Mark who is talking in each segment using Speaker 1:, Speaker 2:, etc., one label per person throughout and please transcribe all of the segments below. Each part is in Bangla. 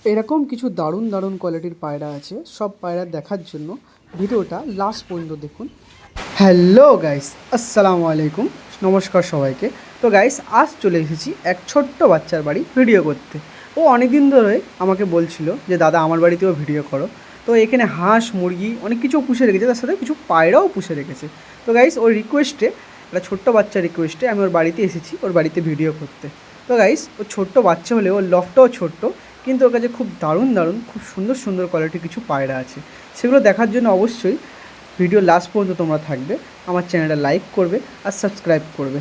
Speaker 1: এরকম কিছু দারুণ দারুণ কোয়ালিটির পায়রা আছে। সব পায়রা দেখার জন্য ভিডিওটা লাস্ট পর্যন্ত দেখুন। হ্যালো গাইস, আসসালামু আলাইকুম, নমস্কার সবাইকে। তো গাইস, আজ চলে এসেছি এক ছোট্ট বাচ্চার বাড়ি ভিডিও করতে। ও অনেক দিন ধরে আমাকে বলছিল যে দাদা আমার বাড়িতেও ভিডিও করো। তো এখানে হাঁস মুরগি অনেক কিছু পুষে রেখেছে, তার সাথে কিছু পায়রাও পুষে রেখেছে। তো গাইস, ওর রিকোয়েস্টে, একটা ছোট্ট বাচ্চার রিকোয়েস্টে আমি ওর বাড়িতে এসেছি ওর বাড়িতে ভিডিও করতে। তো গাইস, ও ছোট্ট বাচ্চা হলেও ওর লফটাও ছোট্ট, কিন্তু ওর কাছে খুব দারুণ দারুণ খুব সুন্দর সুন্দর কোয়ালিটির কিছু পায়রা আছে। সেগুলো দেখার জন্য অবশ্যই ভিডিও লাস্ট পর্যন্ত তোমরা থাকবে। আমার চ্যানেলটা লাইক করবে আর সাবস্ক্রাইব করবে।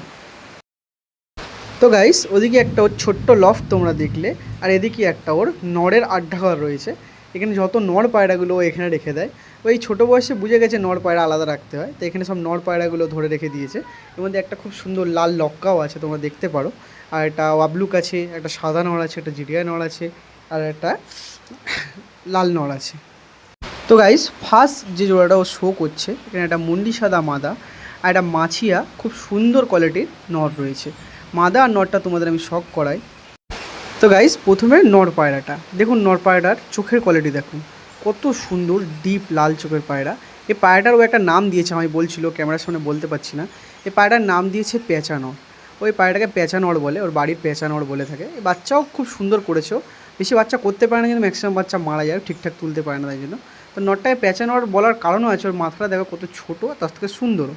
Speaker 1: তো গাইস, ওদিকে একটা ওর ছোট্ট লফট তোমরা দেখলে, আর এদিকে একটা ওর নড়ের আড্ডাঘর রয়েছে। এখানে যত নড় পায়রাগুলো ও এখানে রেখে দেয়। ওই ছোটো বয়সে বুঝে গেছে নড় পায়রা আলাদা রাখতে হয়, তো এখানে সব নড় পায়রাগুলো ধরে রেখে দিয়েছে। এর মধ্যে একটা খুব সুন্দর লাল লক্কাও আছে, তোমরা দেখতে পারো। আর একটা ওয়াবলুক আছে, একটা সাদা নড় আছে, একটা জিরিয়া নড় আছে, আর একটা লাল নড় আছে। তো গাইস, ফার্স্ট যে জোড়াটা ও শো করছে, এখানে একটা মুন্ডি সাদা মাদা আর একটা মাছিয়া খুব সুন্দর কোয়ালিটির নর রয়েছে। মাদা আর নরটা তোমাদের আমি শখ করাই। তো গাইস, প্রথমে নর পায়রাটা দেখুন। নর পায়রাটার চোখের কোয়ালিটি দেখুন, কত সুন্দর ডিপ লাল চোখের পায়রা। এই পায়রাটার ও একটা নাম দিয়েছে, আমি বলছিল ক্যামেরার সামনে বলতে পারছি না। এই পায়রাটার নাম দিয়েছে পেঁচা নর। ওই পায়রাটাকে পেঁচা নর বলে, ওর বাড়ির পেঁচা নর বলে থাকে। এই বাচ্চাও খুব সুন্দর করেছে। বেশি বাচ্চা করতে পারে না, কিন্তু ম্যাক্সিমাম বাচ্চা মারা যায়, ঠিকঠাক তুলতে পারে না, তাই জন্য। তো নরটাকে পেঁচা নর বলার কারণও আছে, ওর মাথাটা দেখো কত ছোটো, তার থেকে সুন্দরও।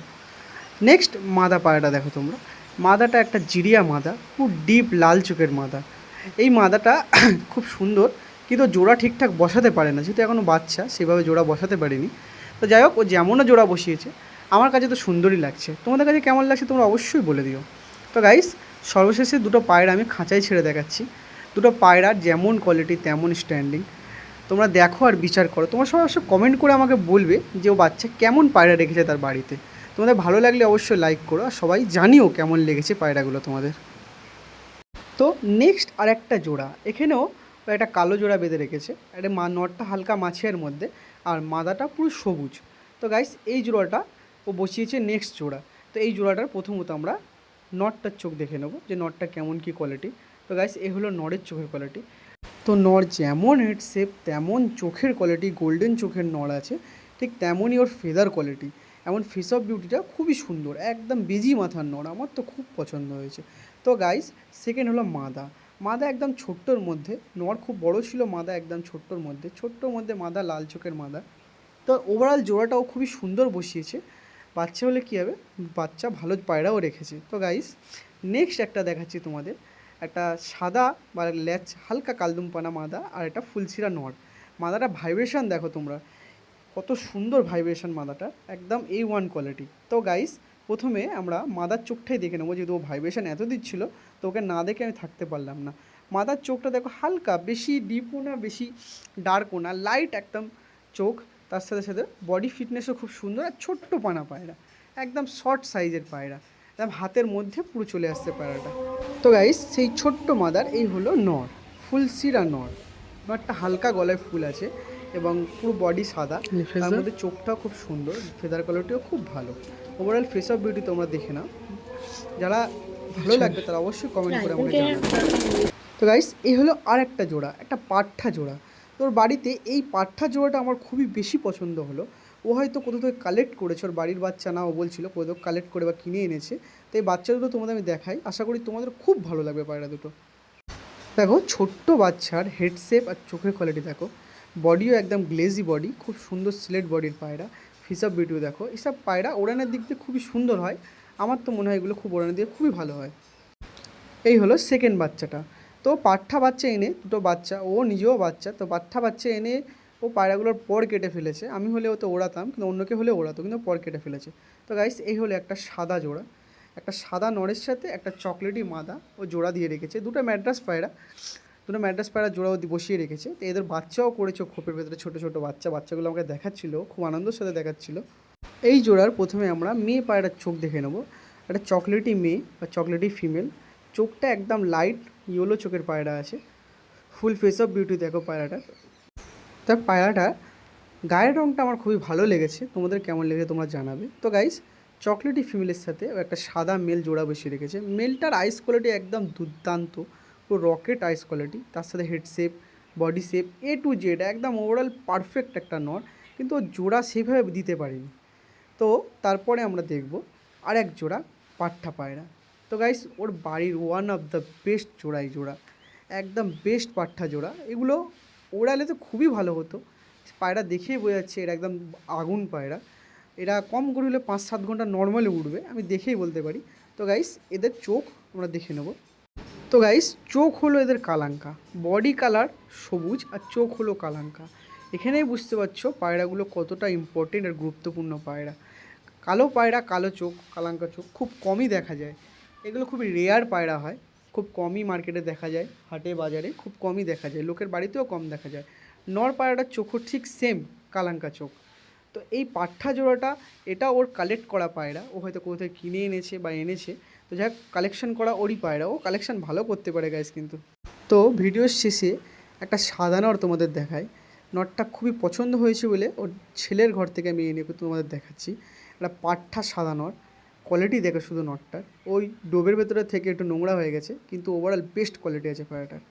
Speaker 1: নেক্সট মাদা পায়রাটা দেখো তোমরা। মাদাটা একটা জিরিয়া মাদা, খুব ডিপ লাল চোখের মাদা। এই মাদাটা খুব সুন্দর, কিন্তু জোড়া ঠিকঠাক বসাতে পারে না, যেহেতু এখনও বাচ্চা, সেভাবে জোড়া বসাতে পারিনি। তো যাই হোক, ও যেমনও জোড়া বসিয়েছে আমার কাছে তো সুন্দরই লাগছে। তোমাদের কাছে কেমন লাগছে তোমরা অবশ্যই বলে দিও। তো গাইস, সর্বশেষে দুটো পায়রা আমি খাঁচায় ছেড়ে দেখাচ্ছি। দুটো পায়রার যেমন কোয়ালিটি তেমন স্ট্যান্ডিং। তোমরা দেখো আর বিচার করো। তোমরা সবাই অবশ্যই কমেন্ট করে আমাকে বলবে যে ও বাচ্চা কেমন পায়রা রেখেছে তার বাড়িতে। তোমাদের ভালো লাগলে অবশ্যই লাইক করো, আর সবাই জানিও কেমন লেগেছে পায়রাগুলো তোমাদের। তো নেক্সট আর একটা জোড়া, এখানেও একটা কালো জোড়া বেঁধে রেখেছে। একটা নটটা হালকা মাছের মধ্যে, আর মাদাটা পুরো সবুজ। তো গাইস, এই জোড়াটা ও বসিয়েছে নেক্সট জোড়া। তো এই জোড়াটার প্রথমত আমরা নটটার চোখ দেখে নেবো, যে নটটা কেমন কী কোয়ালিটি। তো গাইস, এই হলো নরের চোখের কোয়ালিটি। তো নর যেমন হেড শেপ তেমন চোখের কোয়ালিটি, গোল্ডেন চোখের নর আছে, ঠিক তেমনই ওর ফেদার কোয়ালিটি। এমন ফেস অফ বিউটিটা খুবই সুন্দর, একদম বেজি মাথার নর, আমার তো খুব পছন্দ হয়েছে। তো গাইস, সেকেন্ড হলো মাদা। মাদা একদম ছোট্টর মধ্যে, নর খুব বড় ছিল, মাদা একদম ছোট্টর মধ্যে, ছোট্টর মধ্যে মাদা, লাল চোখের মাদা। তো ওভারঅল জোড়াটাও খুবই সুন্দর বসিয়েছে। বাচ্চা হলে কী হবে, বাচ্চা ভালো পায়রাও রেখেছে। তো গাইস, নেক্সট একটা দেখাচ্ছি তোমাদের। একটা সাদা বা ল্যাচ হালকা কালদুমপানা মাদা, আর একটা ফুলসিরা নট। মাদাটা ভাইব্রেশন দেখো তোমরা, কত সুন্দর ভাইব্রেশন মাদাটা, একদম A1 কোয়ালিটি। তো গাইস, প্রথমে আমরা মাদার চোখটাই দেখে নেবো, যেহেতু ও ভাইব্রেশন এত দিচ্ছিল, তো ওকে না দেখে আমি থাকতে পারলাম না। মাদার চোখটা দেখো, হালকা, বেশি ডিপও না বেশি ডার্কও না, লাইট একদম চোখ। তার সাথে সাথে বডি ফিটনেসও খুব সুন্দর, আর ছোট্ট পানা পায়রা, একদম শর্ট সাইজের পায়রা, একদম হাতের মধ্যে পুরো চলে আসছে পায়রাটা। তো গাইস, সেই ছোট্ট মাদার এই হলো নর, ফুলসিরা নর। নরটা হালকা গলায় ফুল আছে এবং পুরো বডি সাদা, তার মধ্যে চোখটাও খুব সুন্দর, ফেদার কোয়ালিটিও খুব ভালো। ওভারঅল ফেস অফ বিউটি তোমরা দেখে নাও, যারা ভালো লাগবে তারা অবশ্যই কমেন্ট করে আমাকে জানাবে। তো গাইস, এই হলো আর একটা জোড়া, একটা পাঠা জোড়া। তোর বাড়িতে এই পাঠা জোড়াটা আমার খুবই বেশি পছন্দ হলো। ও হয়তো কোথাও থেকে কালেক্ট করেছে, ওর বাড়ির বাচ্চা না, ও বলছিল কোথাও কালেক্ট করে বা কিনে এনেছে। তো এই বাচ্চা দুটো তোমাদের আমি দেখাই, আশা করি তোমাদের খুব ভালো লাগবে পায়রা দুটো। দেখো, ছোট্ট বাচ্চার হেড শেপ আর চোখের কোয়ালিটি দেখো, বডিও একদম গ্লেজি বডি, খুব সুন্দর সিলেট বডির পায়রা। ফিস অফ বিউটিও দেখো। এসব পায়রা ওড়ানের দিক দিয়ে খুবই সুন্দর হয়, আমার তো মনে হয় এগুলো খুব ওড়ানের দিকে খুবই ভালো হয়। এই হলো সেকেন্ড বাচ্চাটা। তো পাঠা বাচ্চা এনে, দুটো বাচ্চা, ও নিজেও বাচ্চা, তো পাঠা বাচ্চা এনে ও পায়রাগুলোর পর কেটে ফেলেছে। আমি হলে ও তো ওড়াতাম, কিন্তু অন্য কেউ হলে ওড়াতো, কিন্তু পর কেটে ফেলেছে। তো গাইস, এই হলো একটা সাদা জোড়া, একটা সাদা নরের সাথে একটা চকলেটি মাদা ও জোড়া দিয়ে রেখেছে। দুটো ম্যাড্রাস পায়রা, দুটো ম্যাড্রাস পায়রা জোড়াও বসিয়ে রেখেছে। তো এদের বাচ্চাও করেছে খোপের ভেতরে, ছোটো ছোটো বাচ্চা, বাচ্চাগুলো আমাকে দেখাচ্ছিলো, খুব আনন্দের সাথে দেখাচ্ছিলো। এই জোড়ার প্রথমে আমরা মেয়ে পায়রার চোখ দেখে নেবো। একটা চকলেটি মেয়ে বা চকলেটি ফিমেল, চোখটা একদম লাইট ইয়েলো চোখের পায়রা আছে, ফুল ফেস অফ বিউটি দেখো পায়রাটার। তার পায়রাটা গায়ের রঙটা আমার খুবই ভালো লেগেছে, তোমাদের কেমন লেগেছে তোমরা জানাবে। তো গাইস, চকলেটি ফিমেলের সাথে একটা সাদা মেল জোড়া বসিয়ে রেখেছে। মেলটার আইস কোয়ালিটি একদম দুর্দান্ত, পুরো রকেট আইস কোয়ালিটি, তার সাথে head shape, body shape to Z একদম ওভারঅল পারফেক্ট একটা নর, কিন্তু ও জোড়া সেভাবে দিতে পারিনি। তো তারপরে আমরা দেখব আর এক জোড়া পাঠা পায়রা। তো গাইস ওর বাড়ির ওয়ান অফ দ্য বেস্ট জোড়া, এই জোড়া একদম বেস্ট পাঠা জোড়া। এগুলো ওড়ালে তো খুবই ভালো হতো, পায়রা দেখেই বোঝা যাচ্ছে এরা একদম আগুন পায়রা। এরা কম করে হলে 5-7 ঘন্টা নর্মালি উঠবে, আমি দেখেই বলতে পারি। তো গাইস এদের চোখ আমরা দেখে নেব। তো গাইস চোখ হলো এদের কালাঙ্কা, বডি কালার সবুজ আর চোখ হলো কালাঙ্কা। এখানেই বুঝতে পারছো পায়রাগুলো কতটা ইম্পর্টেন্ট আর গুরুত্বপূর্ণ পায়রা। কালো পায়রা, কালো চোখ, কালাঙ্কা চোখ খুব কমই দেখা যায়। এগুলো খুবই রেয়ার পায়রা হয়, খুব কমই মার্কেটে দেখা যায়, হাটে বাজারে খুব কমই দেখা যায়, লোকের বাড়িতেও কম দেখা যায়। নর পায়রাটার চোখও ঠিক সেম কালাঙ্কা চোখ। তো এই পাঠা জোড়াটা, এটা ওর কালেক্ট করা পায়রা, ও হয়তো কোথায় কিনে এনেছে বা এনেছে। তো যাই হোক, কালেকশন করা ওরই পায়রা, ও কালেকশন ভালো করতে পারে গাইস কিন্তু। তো ভিডিওর শেষে একটা সাদা নর তোমাদের দেখায়। নটটা খুবই পছন্দ হয়েছে বলে ওর ছেলের ঘর থেকে আমি এনে তোমাদের দেখাচ্ছি। একটা পাঠা সাদা নর, কোয়ালিটি দেখো শুধু নটটার। ওই ডোবের ভেতরে থেকে একটু নোংরা হয়ে গেছে, কিন্তু ওভারঅল বেস্ট কোয়ালিটি আছে পায়রাটার।